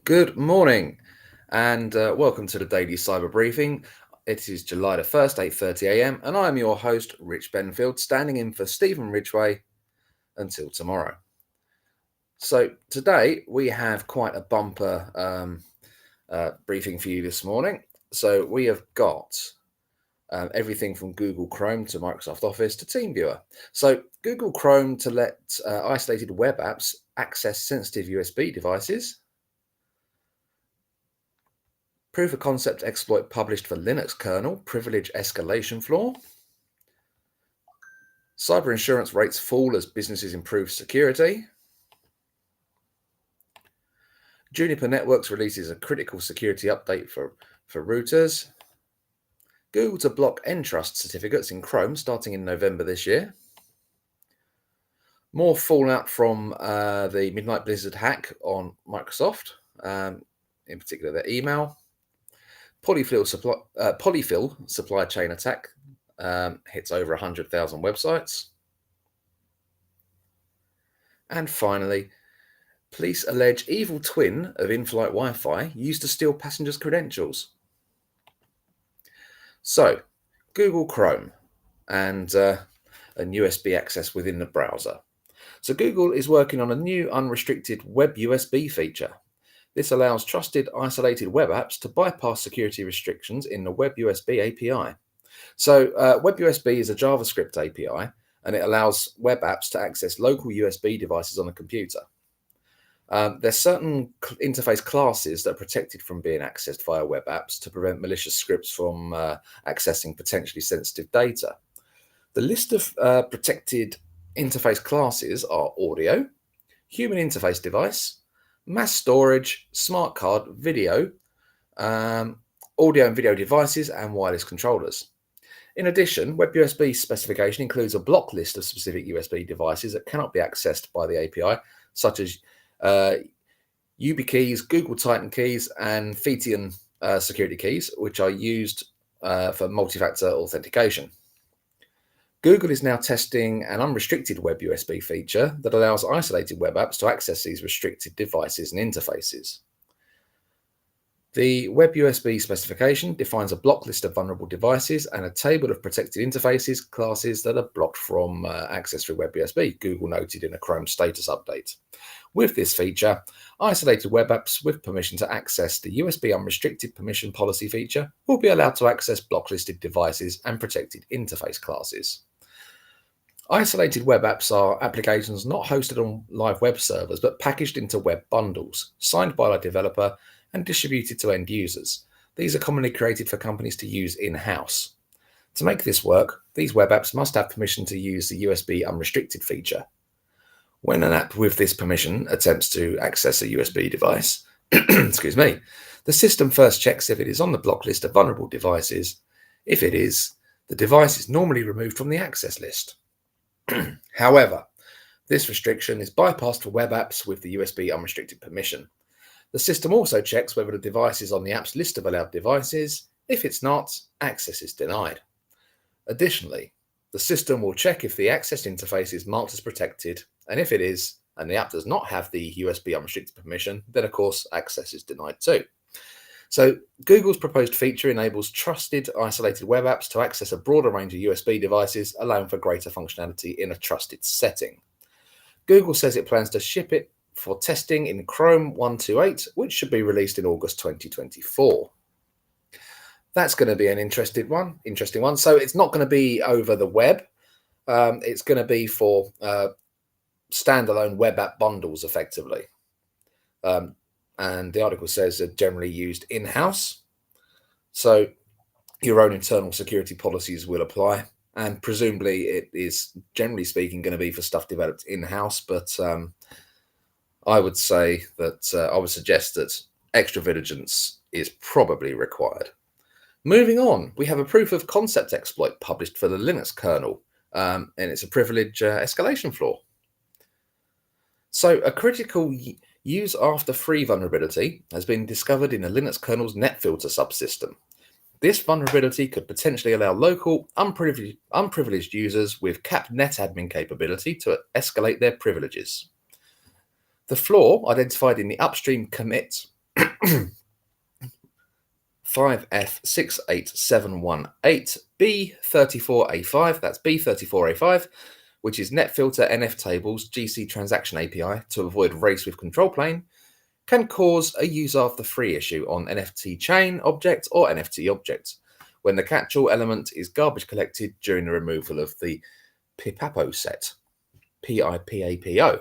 Good morning and welcome to the daily cyber briefing. It is July the 1st, 8:30 a.m. and I'm your host, Rich Benfield, standing in for Stephen Ridgway until tomorrow. So today we have quite a bumper briefing for you this morning. So we have got everything from Google Chrome to Microsoft Office to TeamViewer. So Google Chrome to let isolated web apps access sensitive USB devices. Proof of concept exploit published for Linux kernel, privilege escalation flaw. Cyber insurance rates fall as businesses improve security. Juniper Networks releases a critical security update for routers. Google to block Entrust certificates in Chrome starting in November this year. More fallout from the Midnight Blizzard hack on Microsoft, in particular their email. Polyfill supply chain attack hits over 100,000 websites. And finally, police allege evil twin of in-flight Wi-Fi used to steal passengers' credentials. So, Google Chrome and USB access within the browser. So Google is working on a new unrestricted Web USB feature. This allows trusted isolated web apps to bypass security restrictions in the Web USB API. So Web USB is a JavaScript API, and it allows web apps to access local USB devices on a computer. There's certain interface classes that are protected from being accessed via web apps to prevent malicious scripts from accessing potentially sensitive data. The list of protected interface classes are audio, human interface device, mass storage, smart card, video, audio and video devices, and wireless controllers. In addition, WebUSB specification includes a block list of specific USB devices that cannot be accessed by the API, such as YubiKeys, Google Titan keys, and Phytium security keys, which are used for multi-factor authentication. Google is now testing an unrestricted Web USB feature that allows isolated web apps to access these restricted devices and interfaces. The Web USB specification defines a block list of vulnerable devices and a table of protected interfaces classes that are blocked from access through Web USB, Google noted in a Chrome status update. With this feature, isolated web apps with permission to access the USB unrestricted permission policy feature will be allowed to access block-listed devices and protected interface classes. Isolated web apps are applications not hosted on live web servers but packaged into web bundles, signed by a developer and distributed to end users. These are commonly created for companies to use in-house. To make this work, these web apps must have permission to use the USB unrestricted feature. When an app with this permission attempts to access a USB device, the system first checks if it is on the block list of vulnerable devices. If it is, the device is normally removed from the access list. However, this restriction is bypassed for web apps with the USB unrestricted permission. The system also checks whether the device is on the app's list of allowed devices. If it's not, access is denied. Additionally, the system will check if the access interface is marked as protected, and if it is, and the app does not have the USB unrestricted permission, then of course access is denied too. So Google's proposed feature enables trusted isolated web apps to access a broader range of USB devices, allowing for greater functionality in a trusted setting. Google says it plans to ship it for testing in Chrome 128, which should be released in August 2024. That's going to be an interesting one. So it's not going to be over the web. It's going to be for standalone web app bundles, effectively. And the article says they're generally used in-house. So your own internal security policies will apply. And presumably it is, generally speaking, going to be for stuff developed in-house. But I would say that I would suggest that extra vigilance is probably required. Moving on, we have a proof of concept exploit published for the Linux kernel, and it's a privilege escalation flaw. So a critical use after free vulnerability has been discovered in the Linux kernel's NetFilter subsystem. This vulnerability could potentially allow local unprivileged users with capped netadmin capability to escalate their privileges. The flaw, identified in the upstream commit 5F68718B34A5, that's B34A5, which is NetFilter NF tables GC transaction API to avoid race with control plane, can cause a use after free issue on NFT chain object or NFT object when the catch-all element is garbage collected during the removal of the PIPAPO set. PIPAPO.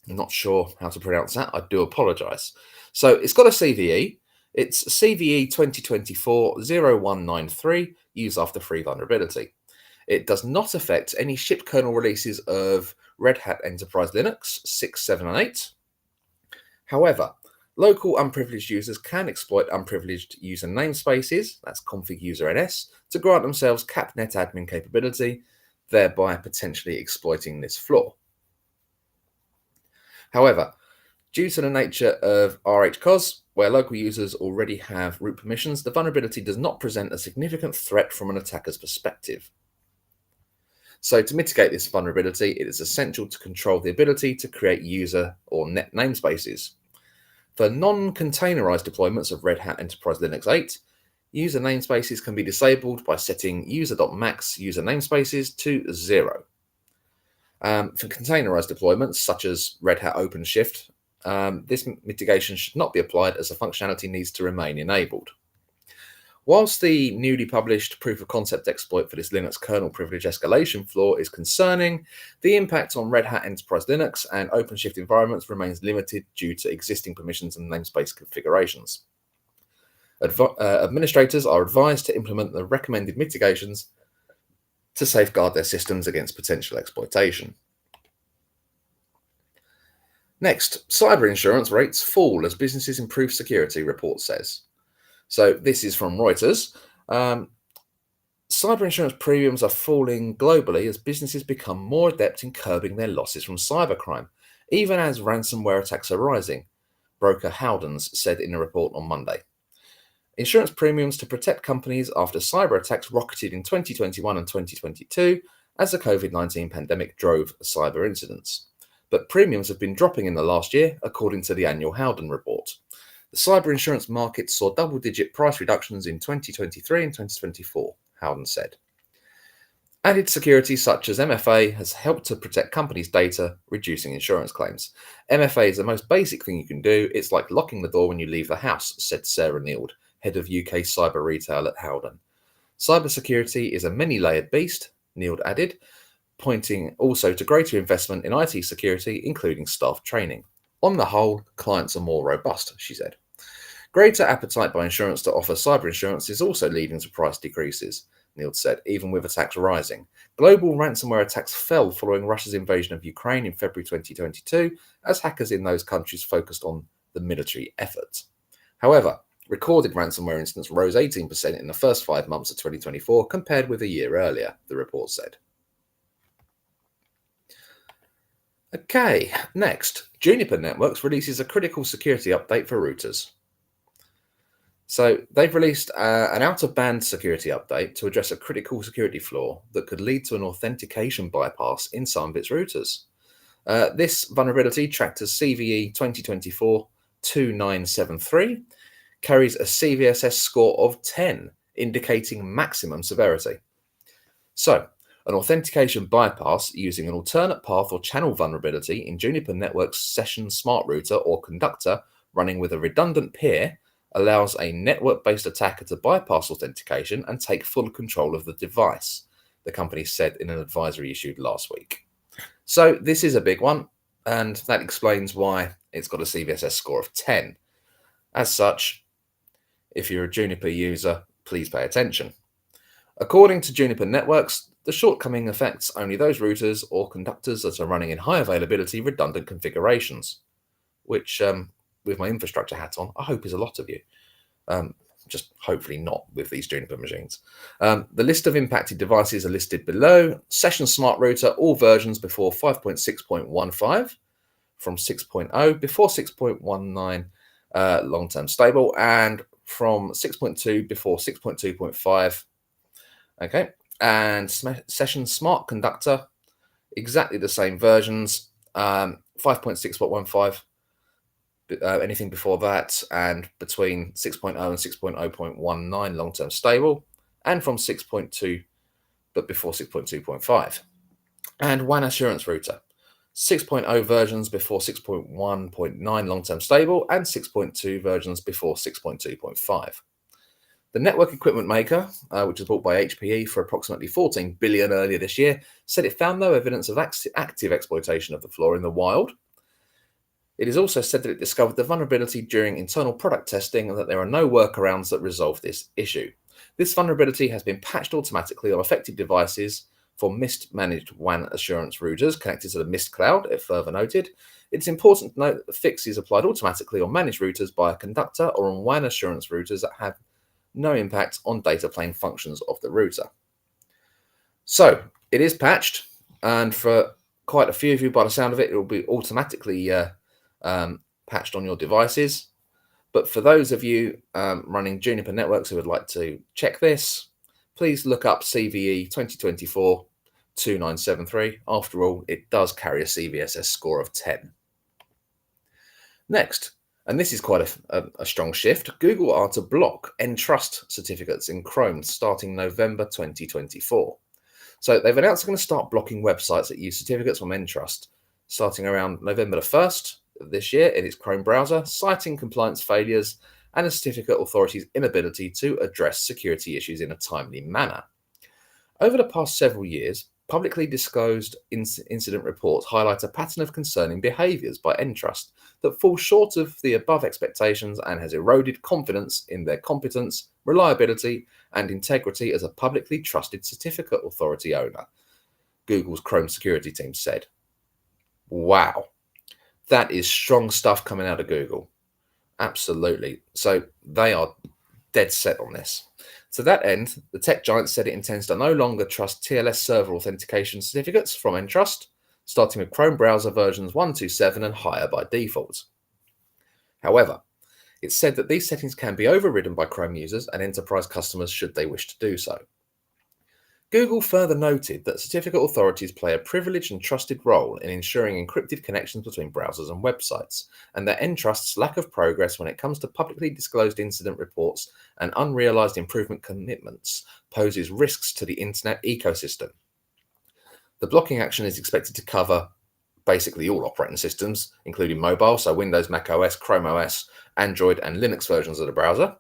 I'm not sure how to pronounce that. I do apologise. So it's got a CVE. It's CVE 2024-0193, use after free vulnerability. It does not affect any shipped kernel releases of Red Hat Enterprise Linux 6, 7, and 8. However, local unprivileged users can exploit unprivileged user namespaces, that's config user ns, to grant themselves CAPNet admin capability, thereby potentially exploiting this flaw. However, due to the nature of RHCOS, where local users already have root permissions, the vulnerability does not present a significant threat from an attacker's perspective. So to mitigate this vulnerability, it is essential to control the ability to create user or net namespaces. For non-containerized deployments of Red Hat Enterprise Linux 8, user namespaces can be disabled by setting user.max user namespaces to 0. For containerized deployments, such as Red Hat OpenShift, this mitigation should not be applied as the functionality needs to remain enabled. Whilst the newly published proof of concept exploit for this Linux kernel privilege escalation flaw is concerning, the impact on Red Hat Enterprise Linux and OpenShift environments remains limited due to existing permissions and namespace configurations. Administrators are advised to implement the recommended mitigations to safeguard their systems against potential exploitation. Next, cyber insurance rates fall as businesses improve security, report says. So this is from Reuters. Cyber insurance premiums are falling globally as businesses become more adept in curbing their losses from cybercrime, even as ransomware attacks are rising, broker Howdens said in a report on Monday. Insurance premiums to protect companies after cyber attacks rocketed in 2021 and 2022 as the COVID-19 pandemic drove cyber incidents. But premiums have been dropping in the last year, according to the annual Howden report. The cyber insurance market saw double-digit price reductions in 2023 and 2024, Howden said. Added security such as MFA has helped to protect companies' data, reducing insurance claims. MFA is the most basic thing you can do. It's like locking the door when you leave the house, said Sarah Neild, head of UK cyber retail at Howden. Cybersecurity is a many-layered beast, Neild added, pointing also to greater investment in IT security, including staff training. On the whole, clients are more robust, she said. Greater appetite by insurance to offer cyber insurance is also leading to price decreases, Neild said, even with attacks rising. Global ransomware attacks fell following Russia's invasion of Ukraine in February 2022, as hackers in those countries focused on the military effort. However, recorded ransomware incidents rose 18% in the first 5 months of 2024 compared with a year earlier, the report said. Okay, next, Juniper Networks releases a critical security update for routers. So they've released an out-of-band security update to address a critical security flaw that could lead to an authentication bypass in some of its routers. This vulnerability, tracked as CVE 2024-2973, carries a CVSS score of 10, indicating maximum severity. So, an authentication bypass using an alternate path or channel vulnerability in Juniper Networks Session Smart Router or Conductor running with a redundant peer allows a network-based attacker to bypass authentication and take full control of the device, the company said in an advisory issued last week. So this is a big one, and that explains why it's got a CVSS score of 10. As such, if you're a Juniper user, please pay attention. According to Juniper Networks, the shortcoming affects only those routers or conductors that are running in high availability redundant configurations, which, with my infrastructure hat on, I hope is a lot of you. Just hopefully not with these Juniper machines. The list of impacted devices are listed below. Session Smart Router, all versions before 5.6.15, from 6.0, before 6.19, long-term stable, and from 6.2 before 6.2.5. Okay, and Session Smart Conductor, exactly the same versions, 5.6.15 anything before that, and between 6.0 and 6.0.19 long-term stable, and from 6.2 but before 6.2.5. And WAN assurance router, 6.0 versions before 6.1.9 long-term stable, and 6.2 versions before 6.2.5. The network equipment maker, which was bought by HPE for approximately 14 billion earlier this year, said it found no evidence of active exploitation of the flaw in the wild. It is also said that it discovered the vulnerability during internal product testing and that there are no workarounds that resolve this issue. This vulnerability has been patched automatically on affected devices for Mist managed WAN assurance routers connected to the Mist cloud, it further noted. It's important to note that the fix is applied automatically on managed routers by a conductor or on WAN assurance routers that have no impact on data plane functions of the router. So it is patched, and for quite a few of you, by the sound of it, it will be automatically patched on your devices. But for those of you running Juniper networks who would like to check this, please look up CVE 2024-2973. After all, it does carry a CVSS score of 10. Next, and this is quite a strong shift, Google are to block Entrust certificates in Chrome starting November 2024. So they've announced they're going to start blocking websites that use certificates from Entrust starting around November the 1st of this year in its Chrome browser, citing compliance failures and a certificate authority's inability to address security issues in a timely manner. Over the past several years, publicly disclosed incident reports highlight a pattern of concerning behaviours by Entrust that fall short of the above expectations and has eroded confidence in their competence, reliability, and integrity as a publicly trusted certificate authority owner, Google's Chrome security team said. Wow, that is strong stuff coming out of Google. Absolutely. So they are dead set on this. To that end, the tech giant said it intends to no longer trust TLS server authentication certificates from Entrust, starting with Chrome browser versions 127 and higher by default. However, it said that these settings can be overridden by Chrome users and enterprise customers should they wish to do so. Google further noted that certificate authorities play a privileged and trusted role in ensuring encrypted connections between browsers and websites, and that Entrust's lack of progress when it comes to publicly disclosed incident reports and unrealized improvement commitments poses risks to the internet ecosystem. The blocking action is expected to cover basically all operating systems, including mobile, so Windows, Mac OS, Chrome OS, Android, and Linux versions of the browser.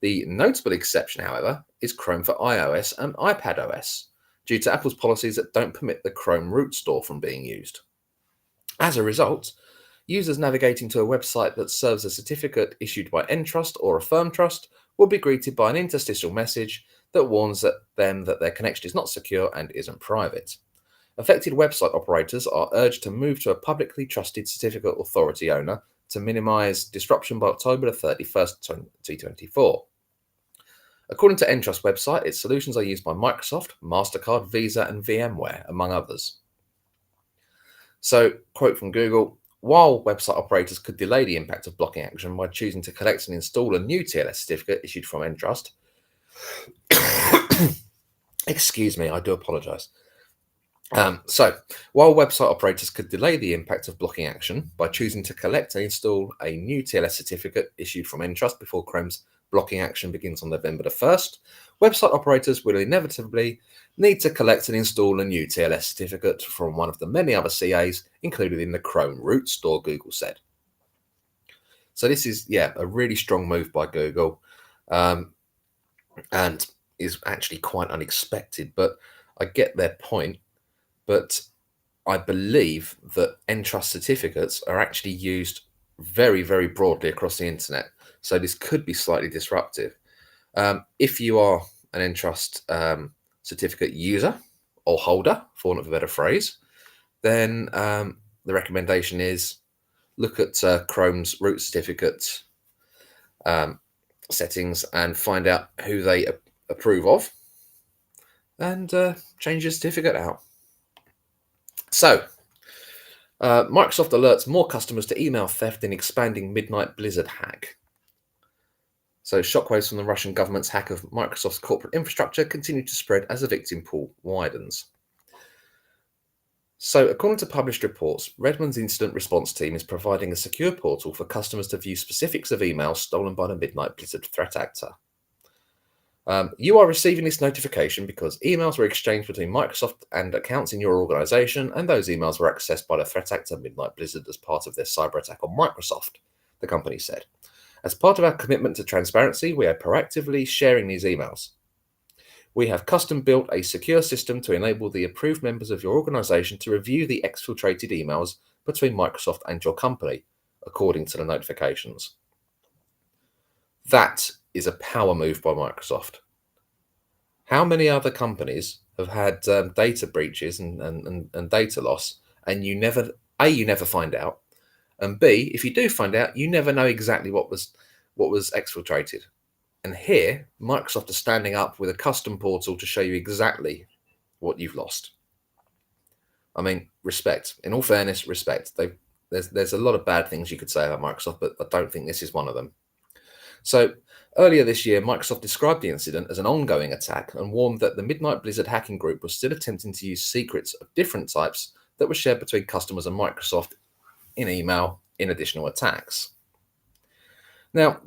The notable exception, however, is Chrome for iOS and iPadOS, due to Apple's policies that don't permit the Chrome root store from being used. As a result, users navigating to a website that serves a certificate issued by Entrust or Affirm Trust will be greeted by an interstitial message that warns them that their connection is not secure and isn't private. Affected website operators are urged to move to a publicly trusted certificate authority owner to minimize disruption by October 31st, 2024. According to Entrust's website, its solutions are used by Microsoft, MasterCard, Visa, and VMware, among others. So, quote from Google, while website operators could delay the impact of blocking action by choosing to collect and install a new TLS certificate issued from Entrust, excuse me, I do apologize. So, while website operators could delay the impact of blocking action by choosing to collect and install a new TLS certificate issued from Entrust before Chrome's blocking action begins on November the 1st, website operators will inevitably need to collect and install a new TLS certificate from one of the many other CAs included in the Chrome root store, Google said. So this is, a really strong move by Google, and is actually quite unexpected, but I get their point. But I believe that Entrust certificates are actually used very, very broadly across the internet. So this could be slightly disruptive. If you are an Entrust certificate user or holder, for want of a better phrase, then the recommendation is look at Chrome's root certificate settings and find out who they approve of and change your certificate out. So, Microsoft alerts more customers to email theft in expanding Midnight Blizzard hack. So, shockwaves from the Russian government's hack of Microsoft's corporate infrastructure continue to spread as the victim pool widens. So, according to published reports, Redmond's incident response team is providing a secure portal for customers to view specifics of emails stolen by the Midnight Blizzard threat actor. You are receiving this notification because emails were exchanged between Microsoft and accounts in your organization, and those emails were accessed by the threat actor Midnight Blizzard as part of their cyber attack on Microsoft, the company said. As part of our commitment to transparency, we are proactively sharing these emails. We have custom built a secure system to enable the approved members of your organization to review the exfiltrated emails between Microsoft and your company, according to the notifications. That is a power move by Microsoft. How many other companies have had data breaches and data loss, and you never find out, and B, if you do find out, you never know exactly what was exfiltrated. And here, Microsoft is standing up with a custom portal to show you exactly what you've lost. I mean, respect. In all fairness, respect. There's a lot of bad things you could say about Microsoft, but I don't think this is one of them. So earlier this year, Microsoft described the incident as an ongoing attack and warned that the Midnight Blizzard hacking group was still attempting to use secrets of different types that were shared between customers and Microsoft in email in additional attacks. Now,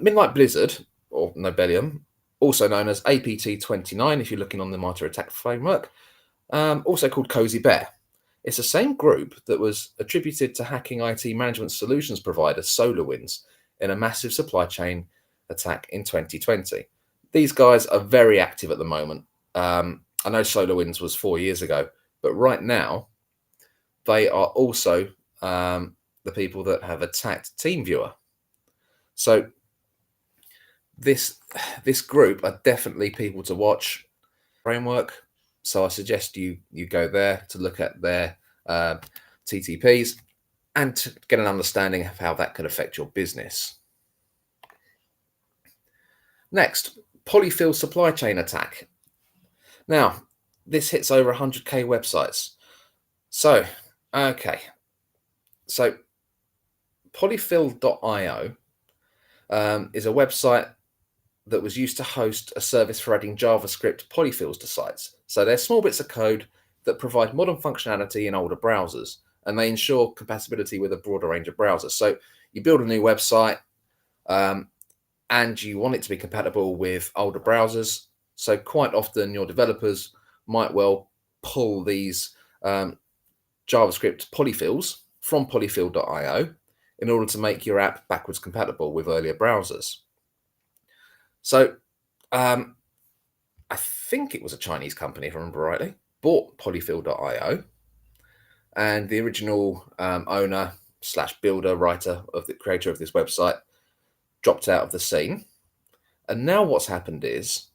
Midnight Blizzard, or Nobelium, also known as APT29 if you're looking on the MITRE ATT&CK framework, also called Cozy Bear. It's the same group that was attributed to hacking IT management solutions provider SolarWinds in a massive supply chain attack in 2020. These guys are very active at the moment. I know SolarWinds was 4 years ago, but right now they are also the people that have attacked TeamViewer. So this group are definitely people to watch. Framework. So I suggest you go there to look at their TTPs and to get an understanding of how that could affect your business. Next, Polyfill supply chain attack. Now, this hits over 100k websites. So, okay. So, Polyfill.io is a website that was used to host a service for adding JavaScript polyfills to sites. So they're small bits of code that provide modern functionality in older browsers, and they ensure compatibility with a broader range of browsers. So you build a new website and you want it to be compatible with older browsers. So quite often your developers might well pull these JavaScript polyfills from polyfill.io in order to make your app backwards compatible with earlier browsers. So I think it was a Chinese company, if I remember rightly, bought polyfill.io, and the original owner / builder, writer of the creator of this website dropped out of the scene. And now what's happened is,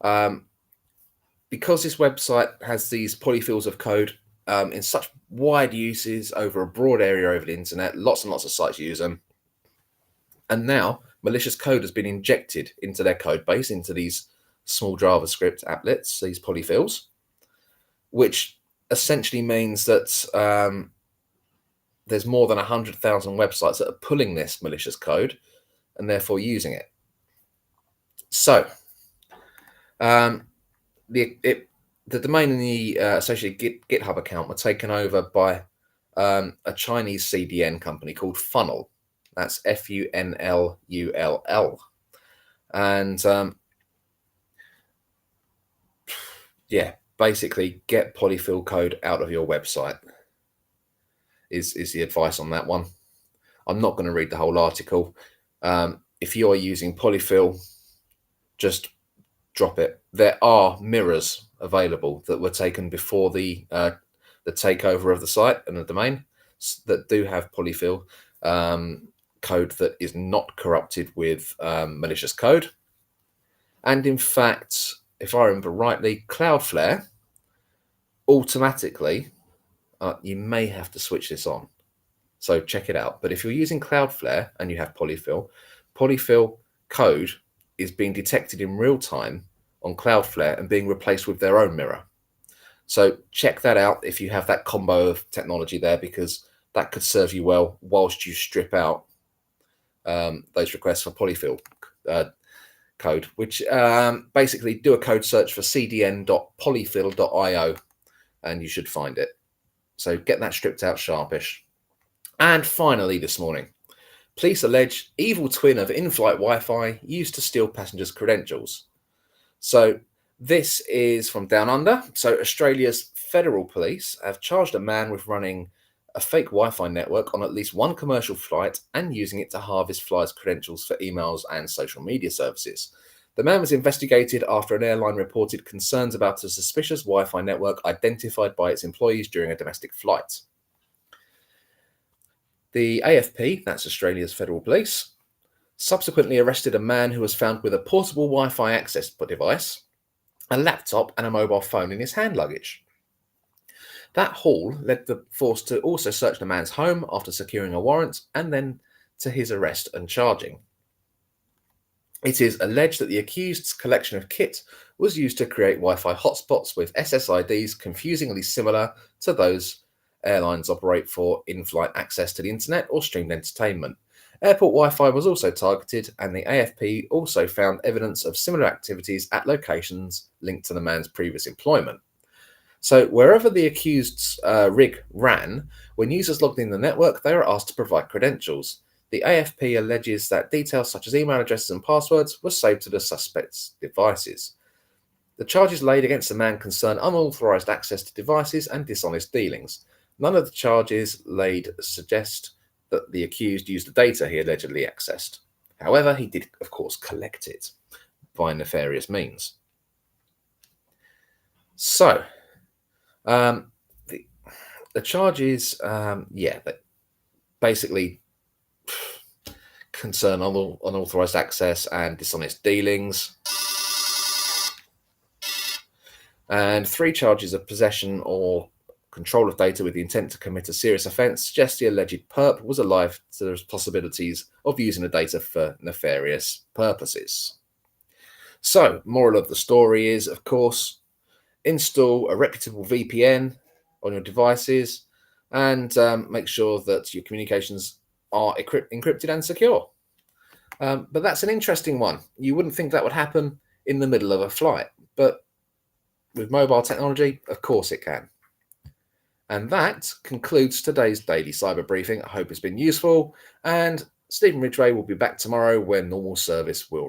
because this website has these polyfills of code in such wide uses over a broad area over the internet, lots and lots of sites use them, and now malicious code has been injected into their code base, into these small JavaScript applets, these polyfills, which essentially means that there's more than 100,000 websites that are pulling this malicious code and therefore using it. So the domain and the associated GitHub account were taken over by a Chinese CDN company called Funnel. That's Funnlull. And yeah, basically get polyfill code out of your website is the advice on that one. I'm not going to read the whole article. If you are using polyfill, just drop it. There are mirrors available that were taken before the takeover of the site and the domain that do have polyfill code that is not corrupted with malicious code. And in fact, if I remember rightly, Cloudflare automatically, you may have to switch this on. So check it out. But if you're using Cloudflare and you have polyfill code is being detected in real time on Cloudflare and being replaced with their own mirror. So check that out if you have that combo of technology there, because that could serve you well whilst you strip out those requests for polyfill code, which basically do a code search for cdn.polyfill.io and you should find it. So get that stripped out sharpish. And finally, this morning, police allege evil twin of in-flight Wi-Fi used to steal passengers' credentials. So this is from Down Under. So Australia's federal police have charged a man with running a fake Wi-Fi network on at least one commercial flight and using it to harvest flyers' credentials for emails and social media services. The man was investigated after an airline reported concerns about a suspicious Wi-Fi network identified by its employees during a domestic flight. The AFP, that's Australia's federal police, subsequently arrested a man who was found with a portable Wi-Fi access device, a laptop and a mobile phone in his hand luggage. That haul led the force to also search the man's home after securing a warrant and then to his arrest and charging. It is alleged that the accused's collection of kit was used to create Wi-Fi hotspots with SSIDs confusingly similar to those airlines operate for in-flight access to the internet or streamed entertainment. Airport Wi-Fi was also targeted, and the AFP also found evidence of similar activities at locations linked to the man's previous employment. So wherever the accused's rig ran, when users logged in the network, they were asked to provide credentials. The AFP alleges that details such as email addresses and passwords were saved to the suspect's devices. The charges laid against the man concern unauthorized access to devices and dishonest dealings. None of the charges laid suggest that the accused used the data he allegedly accessed. However, he did, of course, collect it by nefarious means. So, the charges, that basically concern unauthorized access and dishonest dealings. And 3 charges of possession or control of data with the intent to commit a serious offence suggests the alleged perp was alive to the possibilities of using the data for nefarious purposes. So, moral of the story is, of course, install a reputable VPN on your devices and make sure that your communications are encrypted and secure. But that's an interesting one. You wouldn't think that would happen in the middle of a flight, but with mobile technology, of course it can. And that concludes today's daily cyber briefing. I hope it's been useful, and Stephen Ridgway will be back tomorrow when normal service will resume.